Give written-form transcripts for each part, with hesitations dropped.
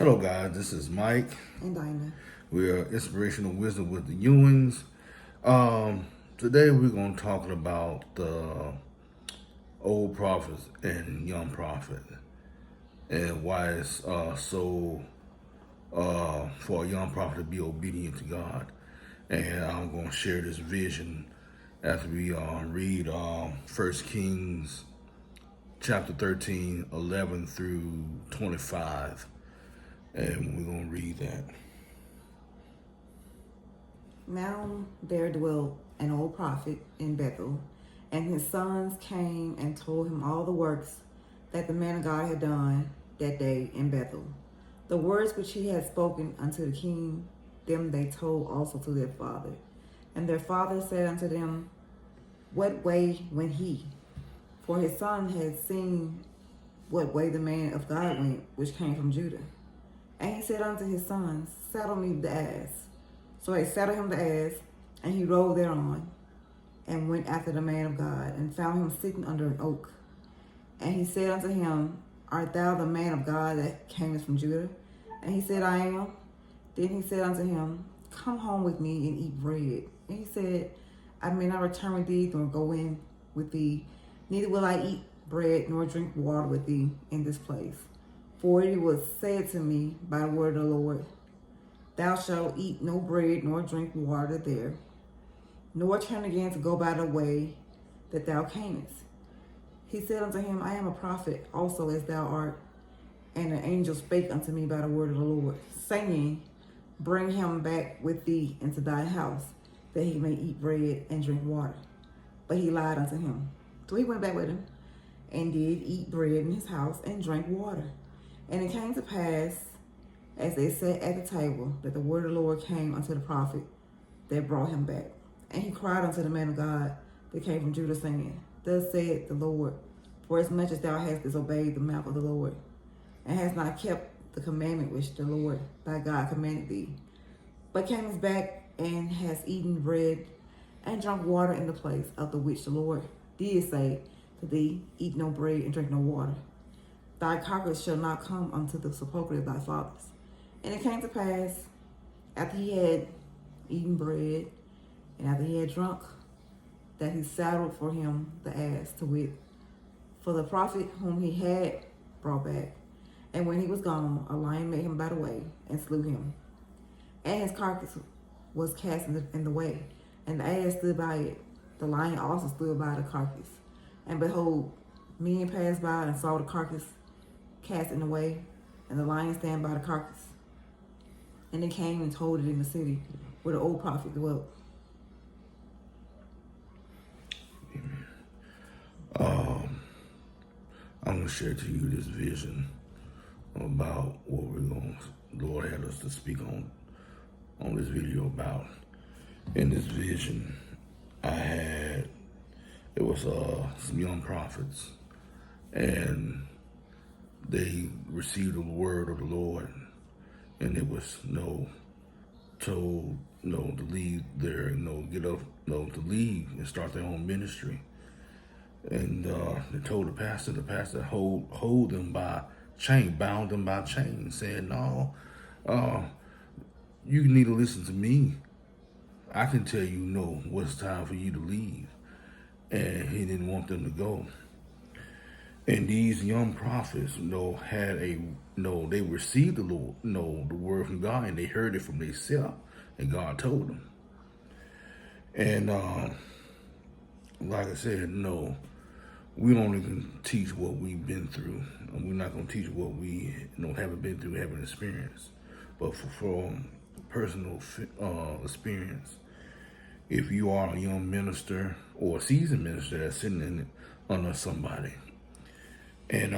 Hello, guys. This is Mike. And Dinah. We are Inspirational Wisdom with the Ewings. Today, we're going to talk about the old prophets and young prophet, and why it's so for a young prophet to be obedient to God. And I'm going to share this vision after we read 1 Kings chapter 13, 11 through 25. And we're going to read that. Now there dwelt an old prophet in Bethel, and his sons came and told him all the works that the man of God had done that day in Bethel. The words which he had spoken unto the king, them they told also to their father. And their father said unto them, What way went he? For his son had seen what way the man of God went, which came from Judah. And he said unto his sons, Saddle me the ass. So they saddled him the ass, and he rode thereon, and went after the man of God, and found him sitting under an oak. And he said unto him, Art thou the man of God that camest from Judah? And he said, I am. Then he said unto him, Come home with me and eat bread. And he said, I may not return with thee, nor go in with thee, neither will I eat bread nor drink water with thee in this place. For it was said to me by the word of the Lord, Thou shalt eat no bread nor drink water there, nor turn again to go by the way that thou camest. He said unto him, I am a prophet also as thou art. And an angel spake unto me by the word of the Lord, saying, Bring him back with thee into thy house, that he may eat bread and drink water. But he lied unto him. So he went back with him, and did eat bread in his house, and drank water. And it came to pass, as they sat at the table, that the word of the Lord came unto the prophet that brought him back. And he cried unto the man of God that came from Judah, saying, Thus saith the Lord, For as much as thou hast disobeyed the mouth of the Lord, and hast not kept the commandment which the Lord thy God commanded thee, but camest back and hast eaten bread and drunk water in the place of the which the Lord did say to thee, Eat no bread and drink no water, thy carcass shall not come unto the sepulchre of thy fathers. And it came to pass, after he had eaten bread, and after he had drunk, that he saddled for him the ass, to wit, for the prophet whom he had brought back. And when he was gone, a lion met him by the way, and slew him. And his carcass was cast in the way, and the ass stood by it. The lion also stood by the carcass. And behold, men passed by and saw the carcass cast in the way, and the lion stand by the carcass. And they came and told it in the city where the old prophet dwelt. I'm going to share to you this vision about what the Lord had us to speak on this video about. In this vision, it was some young prophets, and they received the word of the Lord, and it was told to leave get up, to leave and start their own ministry. And they told the pastor hold them by chain, bound them by chain, saying, No, you need to listen to me. I can tell you no, what's time for you to leave. And he didn't want them to go. And these young prophets, they received the Lord, the word from God, and they heard it from themselves, and God told them. And like I said, no, we don't even teach what we've been through. We're not going to teach what we haven't been through, haven't experienced. But from personal experience, if you are a young minister or a seasoned minister that's sitting under somebody, and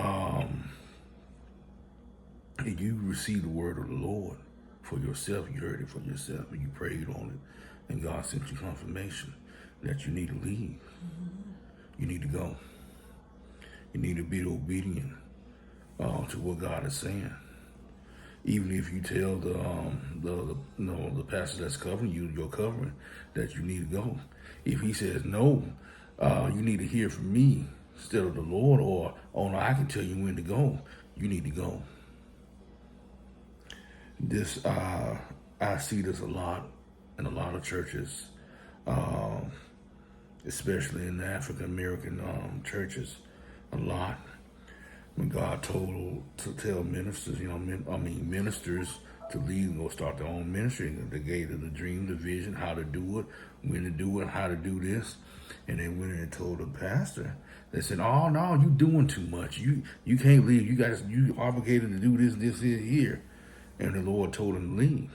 you receive the word of the Lord for yourself, you heard it for yourself, and you prayed on it, and God sent you confirmation that you need to leave. You need to go. You need to be obedient to what God is saying. Even if you tell the pastor that's covering you, your covering, that you need to go. If he says no, you need to hear from me instead of the Lord, or no, I can tell you when to go. You need to go. This I see this a lot in a lot of churches, especially in the African American churches, a lot. When God told to tell ministers, ministers to lead and go start their own ministry. They gave them the dream, the vision, how to do it, when to do it, how to do this. And they went in and told the pastor. They said, "Oh no, you doing too much. You can't leave. You obligated to do this here." And the Lord told him to leave.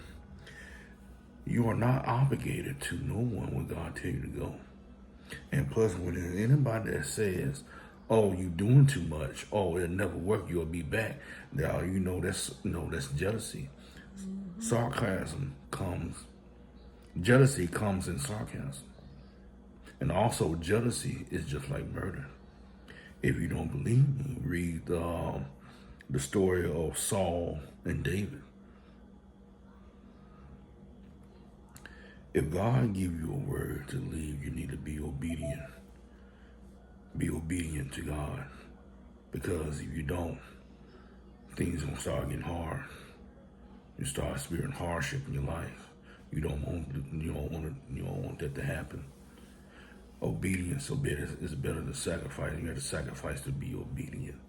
You are not obligated to no one when God tell you to go. And plus, when there's anybody that says, "Oh, you doing too much. Oh, it'll never work. You'll be back." Now that's jealousy. Sarcasm comes. Jealousy comes in sarcasm, and also jealousy is just like murder. If you don't believe me, read the story of Saul and David. If God give you a word to leave, you need to be obedient. Be obedient to God, because if you don't, things gonna start getting hard. You start experiencing hardship in your life. You don't want that to happen. Obedience is better than sacrifice. You have to sacrifice to be obedient.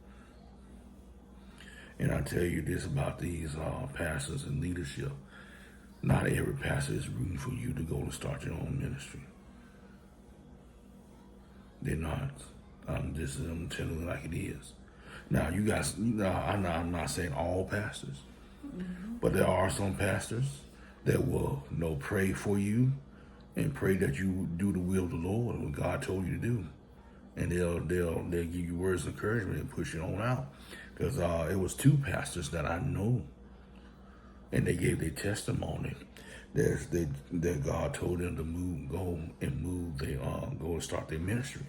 And I tell you this about these pastors and leadership. Not every pastor is rooting for you to go and start your own ministry. They're not. I'm telling you like it is. Now, you guys, I'm not saying all pastors, but there are some pastors that will pray for you and pray that you do the will of the Lord and what God told you to do, and they'll give you words of encouragement and push you on out. Because it was two pastors that I know, and they gave their testimony that God told them to go and start their ministry.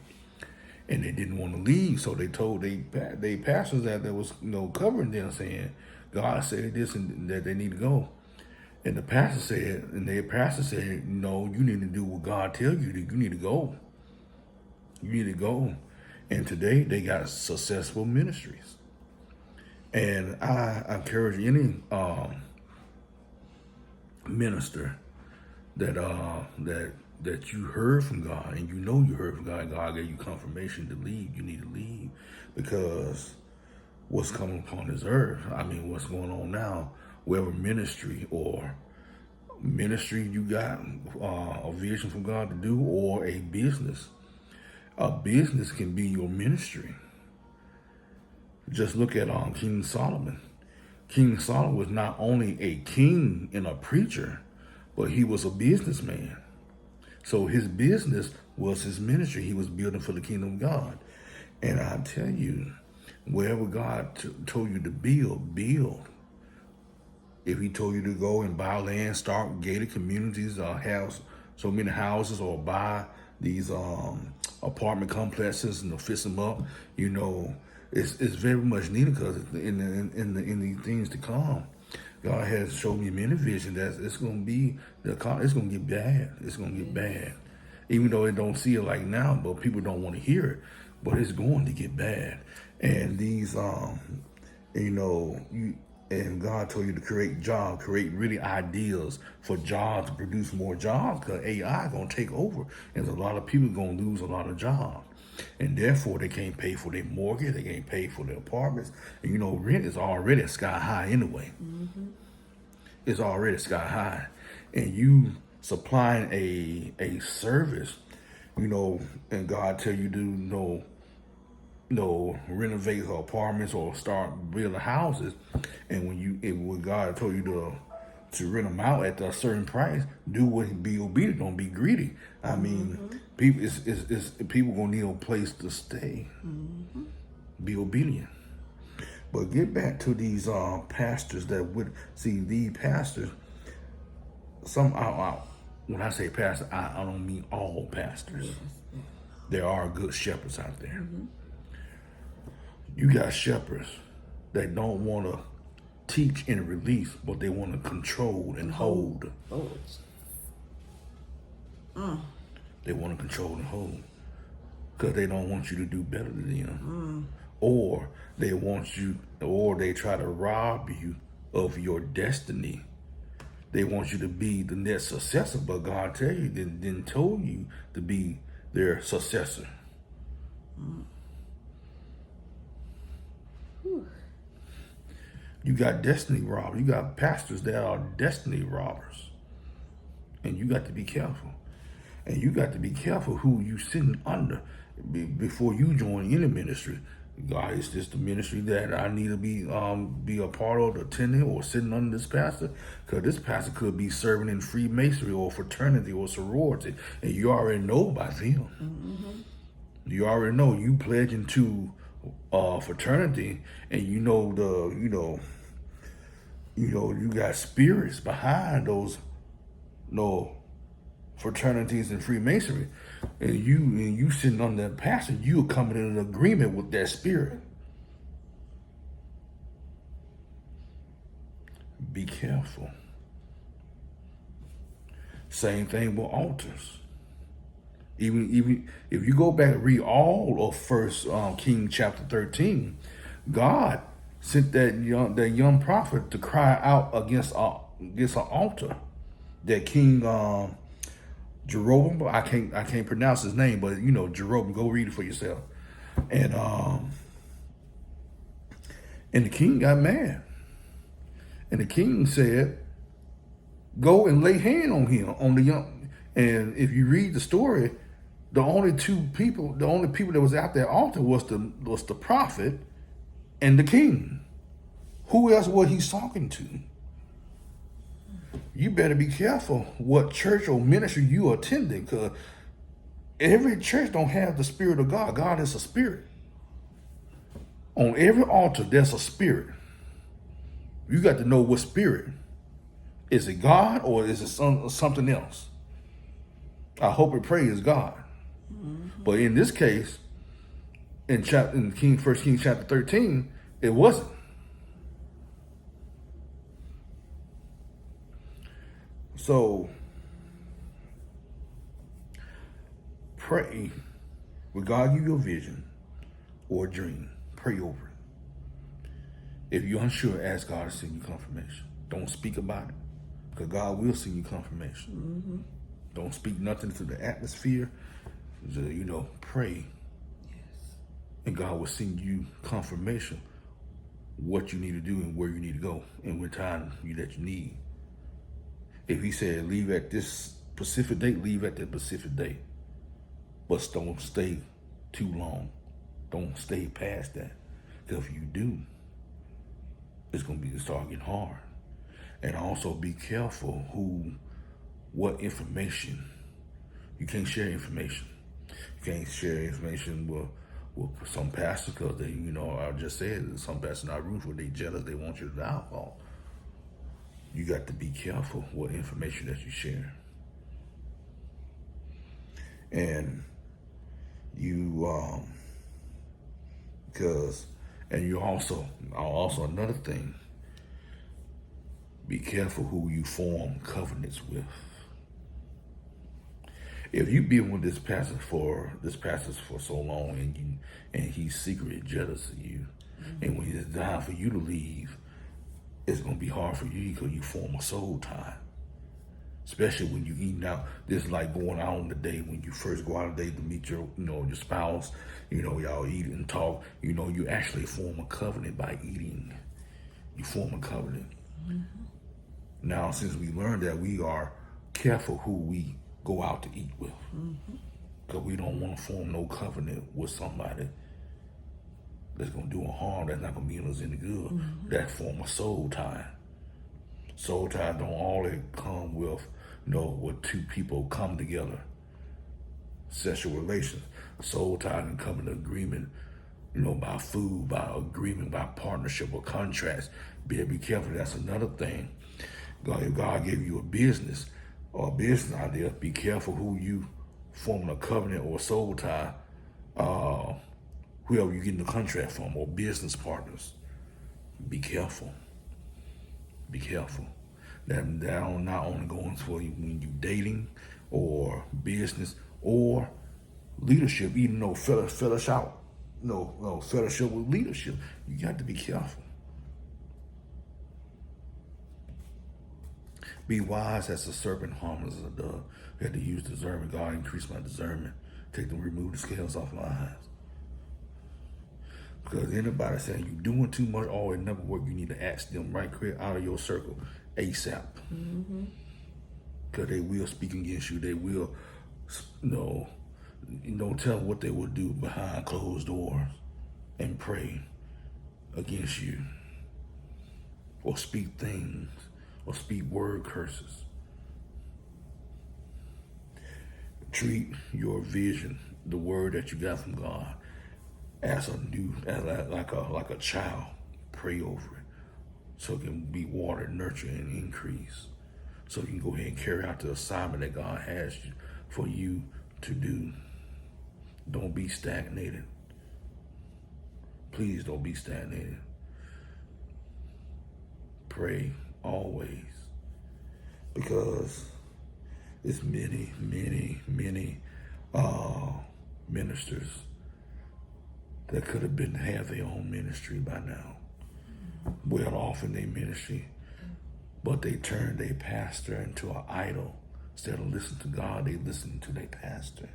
And they didn't want to leave, so they told they pastors that was covering them, saying God said this and that they need to go. And their pastor said, "No, you need to do what God tells you to. You need to go. You need to go." And today they got successful ministries. And I encourage any minister that you heard from God, and you heard from God, and God gave you confirmation to leave, you need to leave, because what's coming upon this earth, what's going on now, whatever ministry you got a vision from God to do, or a business can be your ministry. Just look at King Solomon. King Solomon was not only a king and a preacher, but he was a businessman. So his business was his ministry. He was building for the kingdom of God. And I tell you, wherever God told you to build. If he told you to go and buy land, start gated communities, have so many houses, or buy these apartment complexes and fix them up, it's very much needed, because in the things to come, God has shown me many visions that it's gonna get bad. It's gonna get bad, even though it don't see it like now, but people don't want to hear it. But it's going to get bad, and these and God told you to create jobs, create really ideas for jobs, to produce more jobs, because AI gonna take over, and a lot of people gonna lose a lot of jobs. And therefore, they can't pay for their mortgage, they can't pay for their apartments. And rent is already sky high anyway. Mm-hmm. It's already sky high. And you supplying a service, and God tell you to renovate her apartments or start building houses. And when God told you to rent them out at a certain price, be obedient, don't be greedy. People gonna need a place to stay. Mm-hmm. Be obedient. But get back to these pastors these pastors. When I say pastor, I don't mean all pastors. Yes. There are good shepherds out there. Mm-hmm. You got shepherds that don't want to teach and release, but they want to control and hold. They want to control and hold, because they don't want you to do better than them. Or they try to rob you of your destiny. They want you to be the next successor, but God tell you, didn't told you to be their successor. You got destiny robbers. You got pastors that are destiny robbers. And you got to be careful. And you got to be careful who you sitting under before you join any ministry. God, is this the ministry that I need to be a part of, attending, or sitting under this pastor? Because this pastor could be serving in Freemasonry or fraternity or sorority, and you already know by them. Mm-hmm. You already know you pledging to fraternity, and you got spirits behind those fraternities and Freemasonry, and you sitting on that pastor, you are coming in an agreement with that spirit. Be careful. Same thing with altars. Even if you go back and read all of First King chapter 13, God sent that young prophet to cry out against an altar that King Jeroboam, I can't pronounce his name, but Jeroboam, go read it for yourself. And the king got mad. And the king said, go and lay hand on him, on the young. And if you read the story, the only people that was at that altar was the prophet and the king. Who else was he talking to? You better be careful what church or ministry you are attending, because every church don't have the Spirit of God. God is a spirit. On every altar, there's a spirit. You got to know what spirit. Is it God or is it something else? I hope and pray it's God. Mm-hmm. But in this case, in 1 King chapter 13, it wasn't. So, pray. When God give you a vision or a dream, pray over it. If you're unsure, ask God to send you confirmation. Don't speak about it, because God will send you confirmation. Mm-hmm. Don't speak nothing to the atmosphere. Pray. Yes. And God will send you confirmation what you need to do and where you need to go and what time that you need. If he said leave at this specific date, leave at that specific date. But don't stay too long. Don't stay past that. Because if you do, it's going to start getting hard. And also be careful what information. You can't share information. You can't share information with some pastors, because I just said some pastors not rooting for, they jealous, they want you to downfall. You got to be careful what information that you share. And you also another thing, be careful who you form covenants with. If you've been with this pastor for so long, and he's secretly jealous of you, mm-hmm. and when it's time for you to leave, it's going to be hard for you because you form a soul tie. Especially when you eating out. This is like going out on the day when you first go out on a date to meet your spouse. Y'all eat and talk. You actually form a covenant by eating. You form a covenant. Mm-hmm. Now, since we learned that, we are careful who we go out to eat with. Because we don't want to form no covenant with somebody that's going to do harm, that's not going to be in us any good. Mm-hmm. That form a soul tie. Soul tie don't always come with, with two people come together. Sexual relations. Soul tie can come in agreement, by food, by agreement, by partnership or contracts. Be careful. That's another thing. If God gave you a business or a business idea, be careful who you forming a covenant or a soul tie, whoever you getting the contract from, or business partners. Be careful. Be careful. That not only going for when you dating or business or leadership, even though fellowship with leadership, you got to be careful. Be wise as a serpent, harmless as a dove. We had to use discernment. God, increase my discernment. Remove the scales off my eyes. Because anybody saying you doing too much or it never work, you need to ask them right quick out of your circle ASAP. Because they will speak against you. They will, tell them what they will do behind closed doors and pray against you. Or speak things. Or speak word curses. Treat your vision, the word that you got from God, as like a child. Pray over it so it can be watered, nurtured, and increase. So you can go ahead and carry out the assignment that God has for you to do. Don't be stagnated. Please don't be stagnated. Pray always, because it's many ministers that could have have their own ministry by now, well off in their ministry, but they turned their pastor into an idol. Instead of listening to God, they listen to their pastor.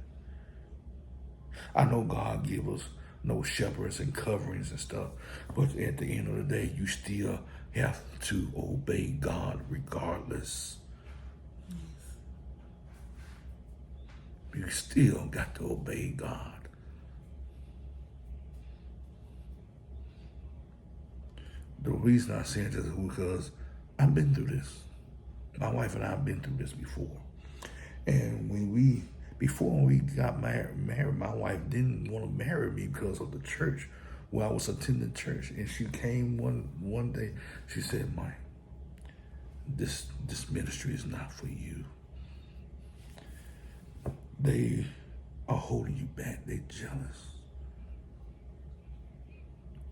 I know God give us no shepherds and coverings and stuff, but at the end of the day, you still have to obey God regardless. You still got to obey God. The reason I say this is because I've been through this. My wife and I have been through this before. And before we got married, my wife didn't want to marry me because of the church where I was attending church. And she came one day, she said, Mike, this ministry is not for you. They are holding you back. They're jealous.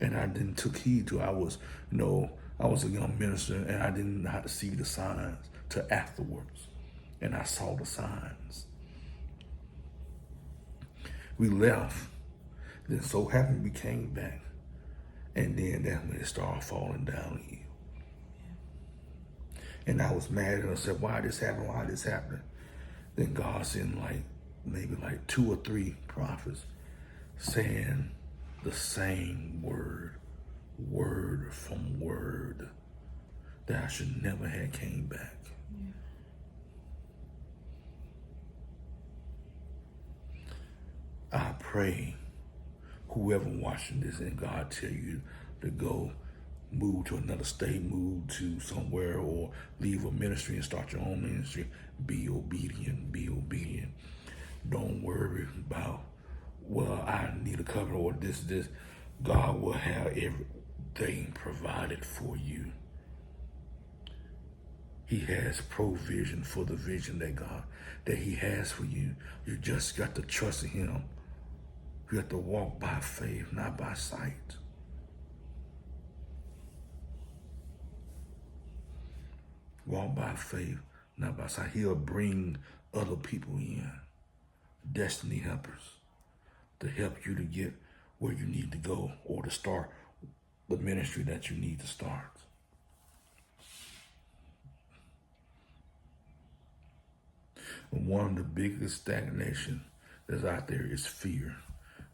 And I didn't took heed to. I was a young minister, and I didn't know how to see the signs till afterwards. And I saw the signs. We left. Then so happened we came back. And then that's when it started falling downhill. And I was mad and I said, why this happened? Why this happened? Then God sent maybe 2 or 3 prophets saying the same word from word, that I should never have came back. I pray whoever watching this and God tell you to go move to another state, move to somewhere, or leave a ministry and start your own ministry, be obedient, be obedient. Don't worry about, well, I need a cover or this. God will have everything provided for you. He has provision for the vision that he has for you. You just got to trust in him. You have to walk by faith, not by sight. Walk by faith, not by sight. He'll bring other people in, destiny helpers, to help you to get where you need to go or to start the ministry that you need to start. And one of the biggest stagnation that's out there is fear.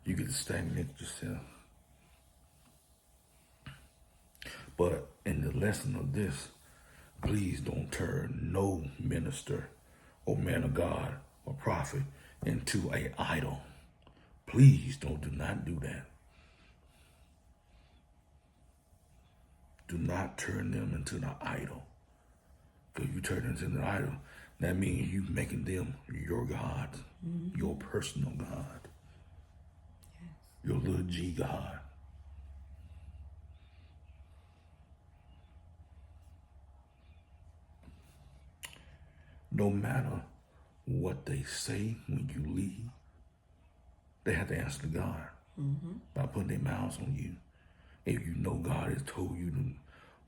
You get to stagnate yourself. But in the lesson of this, please don't turn no minister or man of God or prophet into an idol. Please do not do that. Do not turn them into an idol. Because you turn them into an idol, that means you making them your God, your personal God, your little G God. No matter what they say when you leave, they have to answer to God by putting their mouths on you. If you know God has told you to,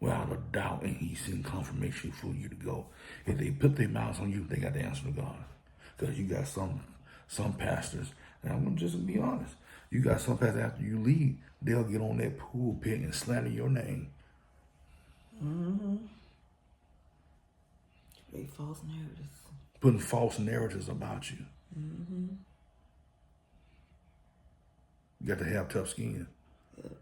without a doubt, and he's seen confirmation for you to go. If they put their mouths on you, they got to answer to God. Because you got some pastors, and I'm going to just be honest, you got some pastors after you leave, they'll get on that pulpit and slander your name. false narratives. Putting false narratives about you. You got to have tough skin. Yep.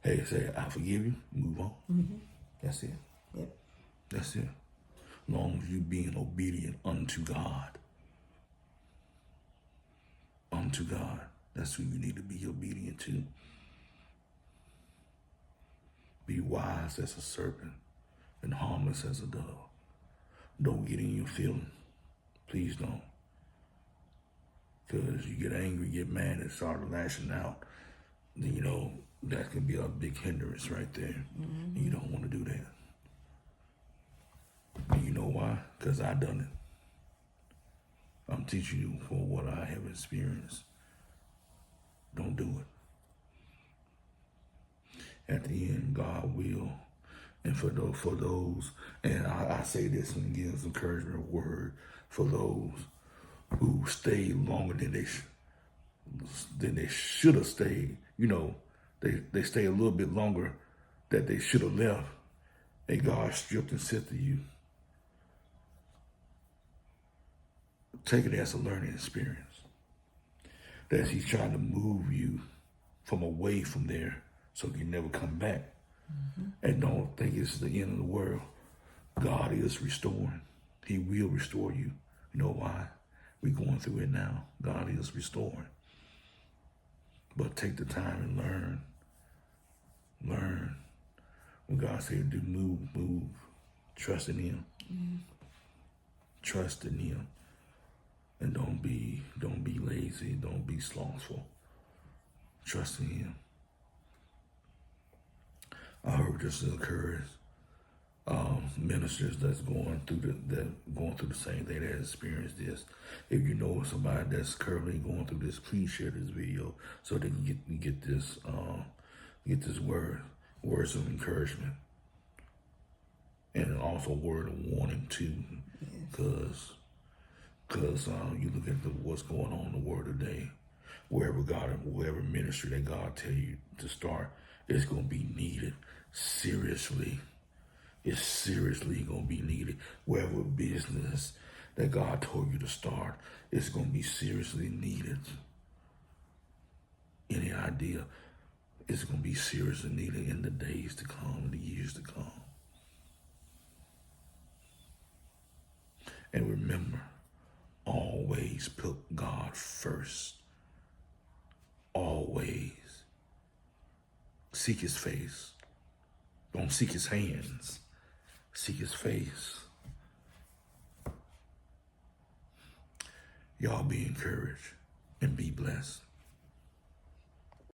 Hey, say, I forgive you, move on. That's it. Yep. That's it. As long as you being obedient unto God. Unto God. That's who you need to be obedient to. Be wise as a serpent and harmless as a dove. Don't get in your feelings. Please don't. Because you get angry, get mad, and start lashing out. Then, you know, that can be a big hindrance right there. And you don't want to do that. And you know why? Because I done it. I'm teaching you for what I have experienced. Don't do it. At the end, God will. And for those, and I say this and give encouragement word for those who stayed longer than they should have stayed. You know, they stay a little bit longer that they should have left. And God stripped and said to you, take it as a learning experience. That he's trying to move you from away from there so you never come back. And don't think it's the end of the world. God is restoring. He will restore you. You know why? We're going through it now. God is restoring. But take the time and learn. Learn. When God said do move. Trust in him. Trust in him. And don't be lazy. Don't be slothful. Trust in him. I heard this encourage ministers that's going through the same thing, that experienced this. If you know somebody that's currently going through this, please share this video so they can get this words of encouragement, and also word of warning too, because you look at what's going on in the world today. Wherever ministry that God tell you to start, it's going to be needed. Seriously. It's seriously going to be needed. Wherever business that God told you to start, it's going to be seriously needed. Any idea? It's going to be seriously needed in the days to come, in the years to come. And remember, always put God first. Always. Seek his face. Don't seek his hands. Seek his face. Y'all be encouraged and be blessed.